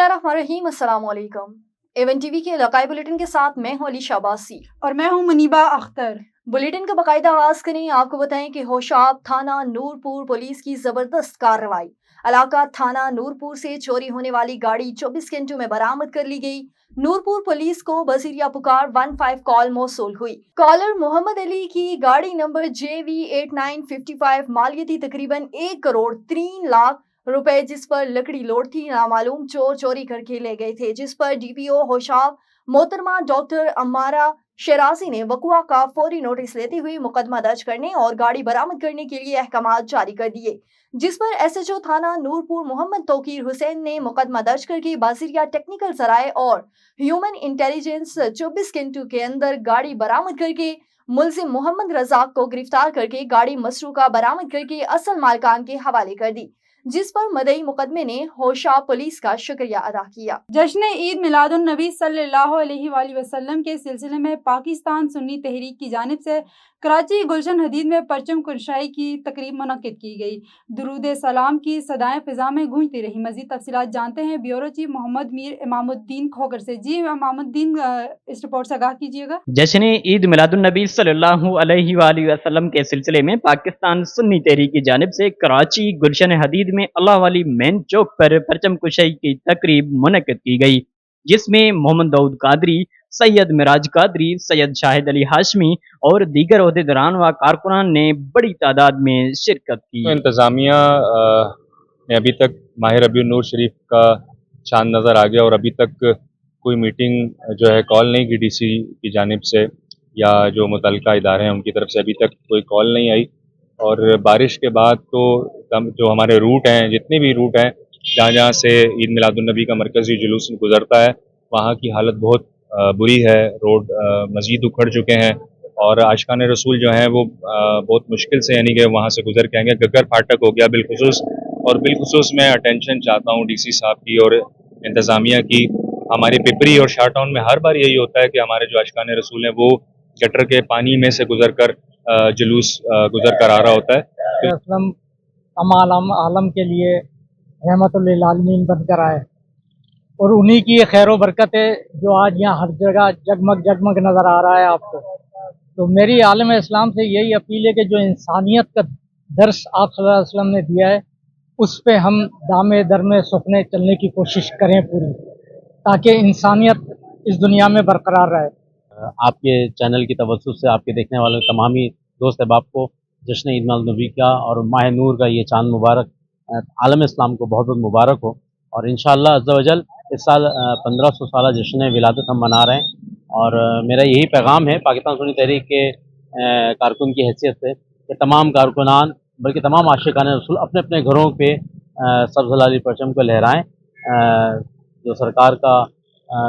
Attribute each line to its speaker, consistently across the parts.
Speaker 1: बिस्मिल्लाहिर्रहमानिर्रहीम, अस्सलाम वालेकुम। एवन टीवी के इलाकाई बुलेटिन के साथ मैं हूं अली शाबासी
Speaker 2: और मैं हूं मुनीबा अख्तर।
Speaker 1: बुलेटिन का बाकायदा आगाज करें। आपको बताएं कि होशाब थाना नूरपुर पुलिस की जबरदस्त कार्रवाई। इलाका थाना नूरपुर से चोरी होने वाली गाड़ी 24 घंटों में बरामद कर ली गई। नूरपुर पुलिस को बसीरिया पुकार 15 कॉल मौसूल हुई। कॉलर मोहम्मद अली की गाड़ी नंबर JV8955 मालियती तकरीबन 1 करोड़ 3 लाख रुपए जिस पर लकड़ी लोड थी, नामालूम चोर चोरी करके ले गए थे, जिस पर DPO होशाब मोहतरमा डॉक्टर अम्मारा शेराजी ने वक़ुआ का फौरी नोटिस लेते हुए मुकदमा दर्ज करने और गाड़ी बरामद करने के लिए अहकामात जारी कर दिए, जिस पर SHO थाना नूरपुर मोहम्मद तौकीर हुसैन ने मुकदमा दर्ज करके बासिरिया टेक्निकल सराय और ह्यूमन इंटेलिजेंस 24 घंटों के अंदर गाड़ी बरामद करके मुलजिम मोहम्मद रजाक को गिरफ्तार करके गाड़ी मसरूका बरामद करके असल मालकान के हवाले कर दी, जिस पर मदई मुकदमे ने होशाब पुलिस का शुक्रिया अदा किया।
Speaker 2: जश्न ईद मिलादुन नबी सल्लल्लाहु अलैहि वसल्लम के सिलसिले में पाकिस्तान सुन्नी तहरीक की जानिब से कराची गुलशन हदीद में परचम कुशाई की तकरीब मुनक्किद की गई। दुरूद सलाम की सदाएं फिजा में गूंजती रही। मजीद तफसीलात जानते हैं ब्यूरो चीफ मोहम्मद मीर इमामुद्दीन खोकर से। जी इमामुद्दीन, इस रिपोर्ट से आगाह कीजिएगा।
Speaker 3: जश्न ईद मिलादुन नबी सल्लल्लाहु अलैहि वसल्लम के सिलसिले में पाकिस्तान सुन्नी तहरीक की जानिब से कराची गुलशन हदीद में अल्लाह वाली मेन चौक पर परचम कुशाई की तकरीब मुनक्किद की गई, जिसमें मोहम्मद दाऊद कादरी, सैयद मिराज कादरी, सैयद शाहिद अली हाशमी और दीगर ओहदेदारान व कारकुनान ने बड़ी तादाद में शिरकत की।
Speaker 4: इंतज़ामिया ने अभी तक माह रबीउन नूर शरीफ का चांद नज़र आ गया और अभी तक कोई मीटिंग जो है कॉल नहीं की DC की जानिब से या जो मुतल्लिका इदारे हैं उनकी तरफ से अभी तक कोई कॉल नहीं आई। और बारिश के बाद तो जो हमारे रूट हैं, जितने भी रूट हैं जहाँ जहाँ से ईद मिलादुन नबी का मरकज़ी जुलूस गुज़रता है, वहाँ की हालत बहुत बुरी है। रोड मज़ीद उखड़ चुके हैं और आशिकान रसूल जो हैं वो बहुत मुश्किल से यानी कि वहाँ से गुज़र के आएंगे। गग्गर फाटक हो गया बिलखुसूस मैं अटेंशन चाहता हूँ DC साहब की और इंतज़ामिया की। हमारी पिपरी और शाह टाउन में हर बार यही होता है कि हमारे जो आशिकान रसूल हैं वो गटर के पानी में से गुज़र कर जुलूस गुज़र कर आ रहा होता है।
Speaker 5: तमाम आलम के लिए रहमतुल लिल आलमीन बनकर आए और उन्हीं की खैर व बरकत है जो आज यहाँ हर जगह जगमग नज़र आ रहा है आपको। तो मेरी आलम इस्लाम से यही अपील है कि जो इंसानियत का दर्स आप सल्लल्लाहु अलैहि वसल्लम ने दिया है उस पे हम दामे दरमे सुखने चलने की कोशिश करें पूरी, ताकि इंसानियत इस दुनिया में बरकरार रहे।
Speaker 6: आपके चैनल की तवज्जो से आपके देखने वाले तमाम ही दोस्त अहबाब को जश्न ईद मिलाद नबी का और माह नूर का ये चांद मुबारक आलम इस्लाम को बहुत बहुत मुबारक हो। और इंशाअल्लाह अज़्ज़ा वजल इस साल 1500 साला जश्न विलादत हम मना रहे हैं और मेरा यही पैगाम है पाकिस्तान सुन्नी तहरीक के कारकुन की हैसियत से कि तमाम कारकुनान बल्कि तमाम आशिकान रसूल अपने अपने घरों पे सब्ज़ लाली परचम को लहराएँ, जो सरकार का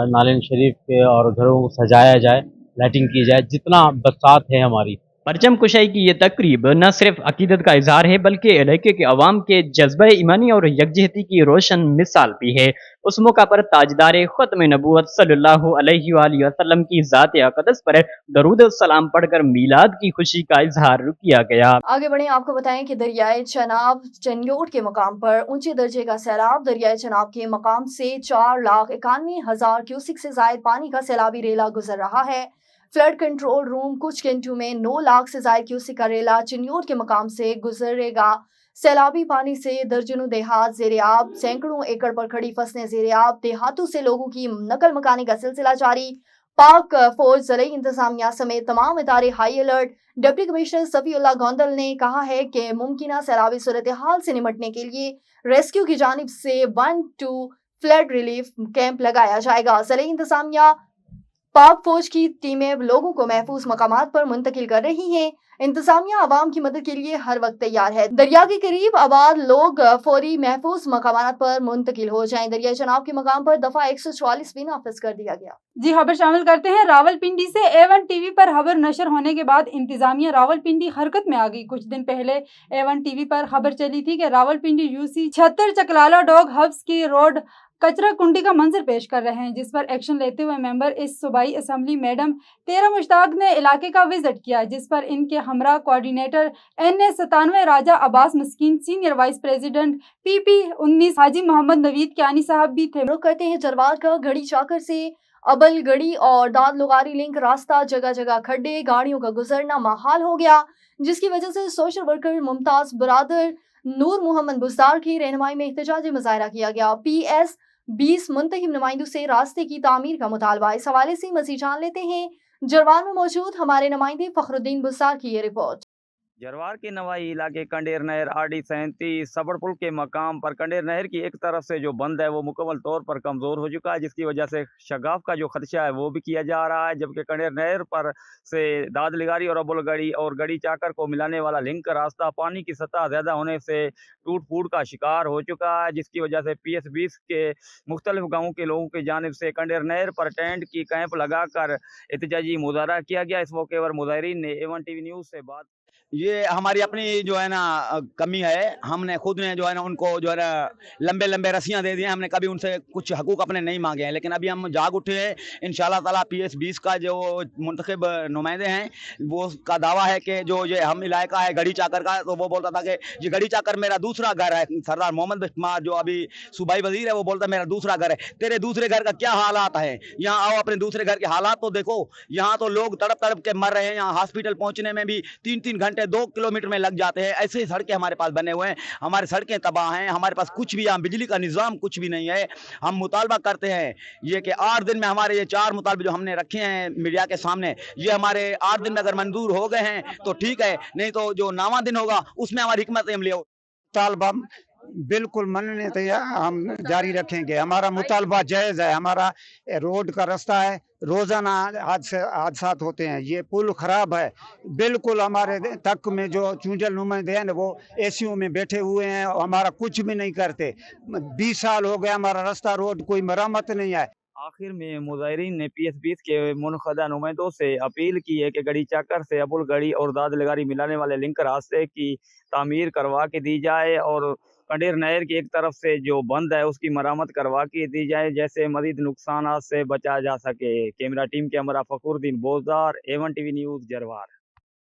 Speaker 6: नालिन शरीफ के और घरों को सजाया जाए, लाइटिंग की जाए, जितना बरसात है हमारी।
Speaker 3: परचम कुशाई की ये तकरीब न सिर्फ अकीदत का इजहार है बल्कि इलाके के अवाम के जज्बे ईमानी और यकजहती की रोशन मिसाल भी है। उस मौका पर ताजदार ख़त्म नबूवत सल्लल्लाहु अलैहि वसल्लम की ज़ात अक़दस पर दरूद सलाम पढ़कर मीलाद की खुशी का इजहार किया गया।
Speaker 1: आगे बढ़े, आपको बताएं कि दरियाए चनाब चन्योट के मकाम पर ऊंचे दर्जे का सैलाब। दरियाए चनाब के मकाम से 4,91,000 क्यूसिक से जायद पानी का सैलाबी रेला गुजर रहा है। फ्लड कंट्रोल रूम कुछ घंटों में 9 लाख से जायद क्यूसिक का रेला चिन्योट के मकाम से गुजरेगा। सैलाबी पानी से दर्जनों देहात ज़ेर-ए-आब, सैकड़ों एकड़ पर खड़ी फसलें ज़ेर-ए-आब, देहातों से लोगों की नकल मकानी का सिलसिला जारी। पाक फौज, ज़रई इंतजामिया समेत तमाम इदारे high alert. Deputy commissioner Safiullah Gondal ने कहा है कि मुमकिन सैलाबी सूरत हाल से निपटने के लिए रेस्क्यू की जानिब से 1-2 फ्लड रिलीफ कैंप लगाया जाएगा। ज़रई इंतजामिया पाक फौज की टीमें लोगों को महफूज मकामात पर मुंतकिल कर रही हैं। इंतजामिया आवाम की मदद के लिए हर वक्त तैयार है। दरिया के करीब आबाद लोग फौरी महफूज मकामात पर मुंतकिल हो जाएं। दरिया चनाब के मकाम पर दफा 144 भी नाफिज कर दिया गया।
Speaker 2: जी खबर शामिल करते हैं रावलपिंडी से। A1 TV पर खबर नशर होने के बाद इंतजामिया रावलपिंडी हरकत में आ गई। कुछ दिन पहले A1 TV पर खबर चली थी कि रावलपिंडी UC 76 चकलाला डॉग हब्स की रोड कचरा कुंडी का मंजर पेश कर रहे हैं, जिस पर एक्शन लेते हुए मेंबर इस सूबाई असम्बली मैडम 13 मुश्ताक ने इलाके का विजिट किया, जिस पर इनके हमरा कोऑर्डिनेटर NA97 राजा अब्बास मस्कीन, सीनियर वाइस प्रेसिडेंट PP19 हाजी मोहम्मद नवीद कियानी साहब भी थे।
Speaker 1: रुख करते हैं जरवार का। घड़ी चाकर से अबल गढ़ी और दाद लुगारी लिंक रास्ता जगह जगह खड्डे, गाड़ियों का गुजरना महाल हो गया, जिसकी वजह से सोशल वर्कर मुमताज बरादर नूर मोहम्मद बुजदार की रहनुमाई में एहतजाजी मुजाहरा किया गया। PS20 मुंतखब नुमाइंदों से रास्ते की तामीर का मुतालबा। इस हवाले से मज़ीद जान लेते हैं जरवार में मौजूद हमारे नुमाइंदे फखरुद्दीन बुजदार की ये रिपोर्ट।
Speaker 7: जरवार के नवाई इलाके कंडेर नहर RD 37 सबड़ पुल के मकाम पर कंडेर नहर की एक तरफ से जो बंद है वो मुकम्मल तौर पर कमज़ोर हो चुका है, जिसकी वजह से शगाफ का जो खदशा है वो भी किया जा रहा है। जबकि कंडेर नहर पर से दाद लिगारी और अबुल गढ़ी और गढ़ी चाकर को मिलाने वाला लिंक रास्ता पानी की सतह ज़्यादा होने से टूट फूट का शिकार हो चुका है, जिसकी वजह से PS20 के मुख्तलिफ गाँवों के लोगों की जानिब से कंडेर नहर पर टेंट की कैंप लगाकर एहतजाजी मुजाहरा किया गया। इस मौके पर मुजाहिरीन ने A1 TV न्यूज़ से बात।
Speaker 8: ये हमारी अपनी जो है ना कमी है। हमने खुद ने जो है ना उनको जो है ना लंबे लंबे रस्सियाँ दे दिए। हमने कभी उनसे कुछ हकूक अपने नहीं मांगे हैं, लेकिन अभी हम जाग उठे हैं। इंशाल्लाह ताला PS20 का जो मुंतखब नुमाइंदे हैं वो का दावा है कि जो ये हम इलाका है गढ़ी चाकर का, तो वो बोलता था कि ये गढ़ी चाकर मेरा दूसरा घर है। सरदार मोहम्मद बिस्मार जो अभी सूबाई वजीर है वो बोलता मेरा दूसरा घर है। तेरे दूसरे घर का क्या हालात है? यहाँ आओ, अपने दूसरे घर के हालात तो देखो। यहाँ तो लोग तड़प तड़प के मर रहे हैं। यहाँ हॉस्पिटल पहुँचने में भी 3-3 घंटे 2 किलोमीटर में लग जाते हैं। ऐसे सड़कें हमारे पास बने हुए हैं। हमारी सड़कें तबाह हैं। हमारे पास कुछ भी, यहाँ बिजली का निज़ाम कुछ भी नहीं है। हम मुतालबा करते हैं ये कि 8 दिन में हमारे ये 4 मुतालबे जो हमने रखे हैं मीडिया के सामने, ये हमारे 8 दिन में अगर मंजूर हो गए हैं तो ठीक है, नहीं तो जो 9वां दिन होगा उसमें हमारी हिकमत अमली हो।
Speaker 9: मुतालबा बिल्कुल मनने तैयार हम जारी रखेंगे। हमारा मुतालबा जायज़ है। हमारा रोड का रास्ता है, रोज़ाना हादसात होते हैं। ये पुल ख़राब है बिल्कुल। हमारे तक में जो चूंजल नुमाइंदे हैं वो एसियों में बैठे हुए हैं और हमारा कुछ भी नहीं करते। 20 साल हो गए हमारा रास्ता रोड कोई मरम्मत नहीं है।
Speaker 7: आखिर में मुजाहिरीन ने PS20 के मुनखदा नुमाइंदों से अपील की है कि गढ़ी चाकर से अबुल गढ़ी और दाद लगारी मिलाने वाले लिंक रास्ते की तामीर करवा के दी जाए और कंडेर नहर की एक तरफ से जो बंद है उसकी मरम्मत करवा के दी जाए, जैसे मजीद नुकसान से बचा जा सके। कैमरा टीम के हमरा फखरुद्दीन बोजदार, A1 TV न्यूज़ जरवार।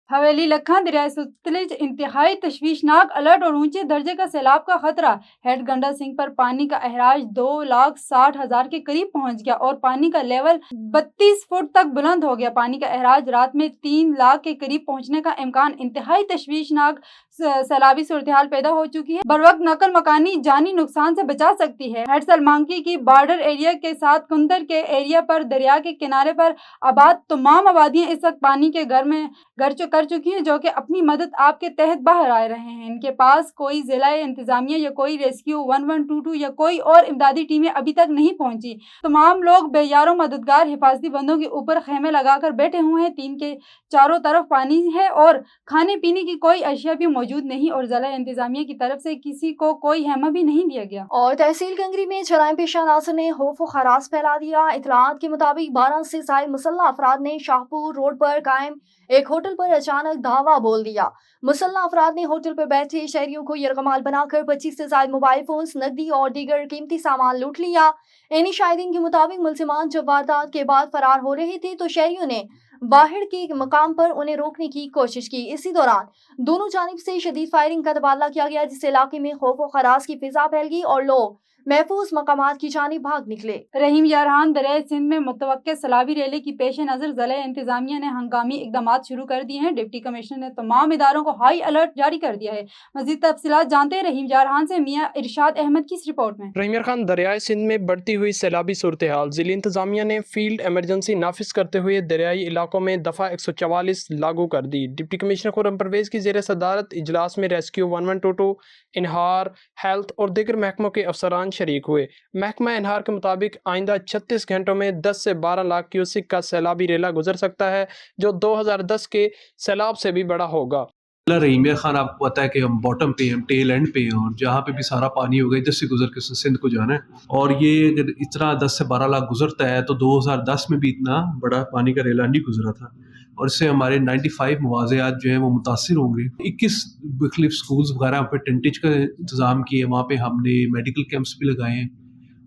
Speaker 2: हवेली लखन दरियाए सतलुज इंतहाई तशवीशनाक अलर्ट और ऊंचे दर्जे का सैलाब का खतरा। हेड गंडा सिंह पर पानी का अहराज 2,60,000 के करीब पहुंच गया और पानी का लेवल 32 फुट तक बुलंद हो गया। पानी का अहराज रात में 3 लाख के करीब पहुंचने का इम्कान। इंतहाई तशवीशनाक सैलाबी सूरत हाल पैदा हो चुकी है। बर वक्त नकल मकानी जानी नुकसान से बचा सकती है। हेड सलमांकी की बॉर्डर एरिया के साथ कुंदर के एरिया पर दरिया के किनारे पर आबाद तमाम आबादियां इस वक्त पानी के घर में घर कर चुकी हैं, जो कि अपनी मदद आपके तहत बाहर आ रहे हैं। इनके पास कोई जिला इंतजामिया या कोई रेस्क्यू 1122 या कोई और इमदादी टीमें अभी तक नहीं पहुंची। तमाम लोग बेयारों मददगार हिफाजती बंदों के ऊपर खेमे लगाकर बैठे हुए हैं। तीन के चारों तरफ पानी है और खाने पीने की कोई अशिया भी मौजूद नहीं और जिला इंतजामिया की तरफ से किसी को कोई हेमा भी नहीं दिया गया।
Speaker 1: और तहसील कंगरी में जराइम पेशा नासर ने खौफ व खरास फैला दिया। इतलात के मुताबिक 12 से ज्यादा मुसल्लह अफराद ने शाहपुर रोड पर कायम एक होटल पर अचानक धावा बोल दिया। मुसल्लह अफराद ने होटल पर बैठे शहरियों को यरगमाल बनाकर 25 से ज्यादा मोबाइल फोन्स, नकदी और दीगर कीमती सामान लूट लिया। इन्हीं शाहिदीन के मुताबिक मुलजिमान जब वारदात के बाद फरार हो रहे थे तो शहरियों ने बाहर के मकाम पर उन्हें रोकने की कोशिश की। इसी दौरान दोनों जानिब से शदीद फायरिंग का तबादला किया गया, जिससे इलाके में खौफ व खरास की फिजा फैल गई और लोग महफूज मकामात की जानिब भाग निकले।
Speaker 2: रहीम यारहान दरियाए सिंध में मुतवक्के सैलाबी रैली की पेश नज़र जिला इंतजामिया ने हंगामी इकदाम शुरू कर दिए हैं। डिप्टी कमिश्नर ने तमाम इदारों को हाई अलर्ट जारी कर दिया है। मज़ीद तफसीलात जानते हैं रहीम यारहान से मियां इरशाद अहमद की इस रिपोर्ट में।
Speaker 10: रहीम यारहान दरियाए सिंध में बढ़ती हुई सैलाबी सूरत हाल, जिला इंतजामिया ने फील्ड एमरजेंसी नाफिज करते हुए दरियाई इलाकों में दफ़ा 144 लागू कर दी। डिप्टी कमिश्नर खुर्रम परवेज़ की ज़ेर सदारत इजलास में रेस्क्यू 1122, इनहार, हेल्थ और दीगर महकमों के अफसरान शरीक हुए। महकमा इनहार के मुताबिक आइंदा 36 घंटों में 10 से 12 लाख क्यूसिक का सैलाबी रेला गुजर सकता है, जो 2010 के सैलाब से भी बड़ा होगा।
Speaker 11: रहीम खान, आपको पता है कि हम बॉटम पे, हम टेल एंड पे हैं और जहाँ पे भी सारा पानी होगा इधर से गुजर के सिंध को जाना है। और ये अगर इतना 10 से 12 लाख गुजरता है तो 2010 में भी इतना बड़ा पानी का रेला नहीं गुजरा था और इससे हमारे 95 मुआवज़ात जो हैं वो मुतासिर होंगे। 21 मुख्तलिफ स्कूल्स वगैरह पे टेंटेज का इंतज़ाम किए, वहाँ पे हमने मेडिकल कैंप्स भी लगाए हैं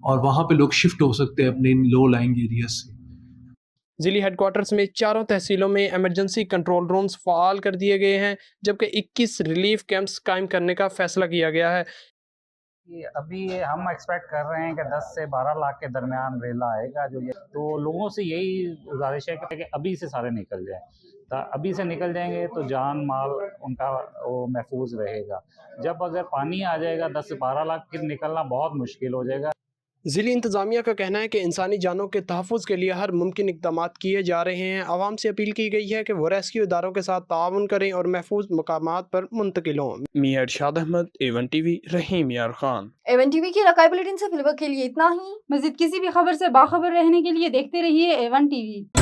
Speaker 11: और वहाँ पे लोग शिफ्ट हो सकते हैं अपने इन लो लाइंग एरिया से।
Speaker 10: ज़िली हेडक्वार्टर्स में चारों तहसीलों में एमरजेंसी कंट्रोल रूम्स फ़ाल कर दिए गए हैं, जबकि 21 रिलीफ कैंप्स कायम करने का फैसला किया गया है।
Speaker 12: अभी हम एक्सपेक्ट कर रहे हैं कि 10 से 12 लाख के दरमियान रेला आएगा जो ये, तो लोगों से यही गुजारिश है कि अभी से सारे निकल जाएं। अभी से निकल जाएंगे तो जान माल उनका वो महफूज रहेगा। जब अगर पानी आ जाएगा 10 से 12 लाख, फिर निकलना बहुत मुश्किल हो जाएगा।
Speaker 10: ज़िली इंतज़ामिया का कहना है कि इंसानी जानों के तहफ़्फ़ुज़ के लिए हर मुमकिन इक़दाम किए जा रहे हैं। आवाम से अपील की गई है कि वो रेस्क्यू इदारों के साथ ताउन करें और महफूज मकामात पर मुंतकिल हों। मियां इरशाद अहमद, A1 TV, रहीम यार खान।
Speaker 1: A1 TV की रकाई बुलेटिन से फिलहाल के लिए इतना ही।
Speaker 2: मज़ीद किसी भी खबर से बाखबर रहने के लिए देखते रहिए A1 TV।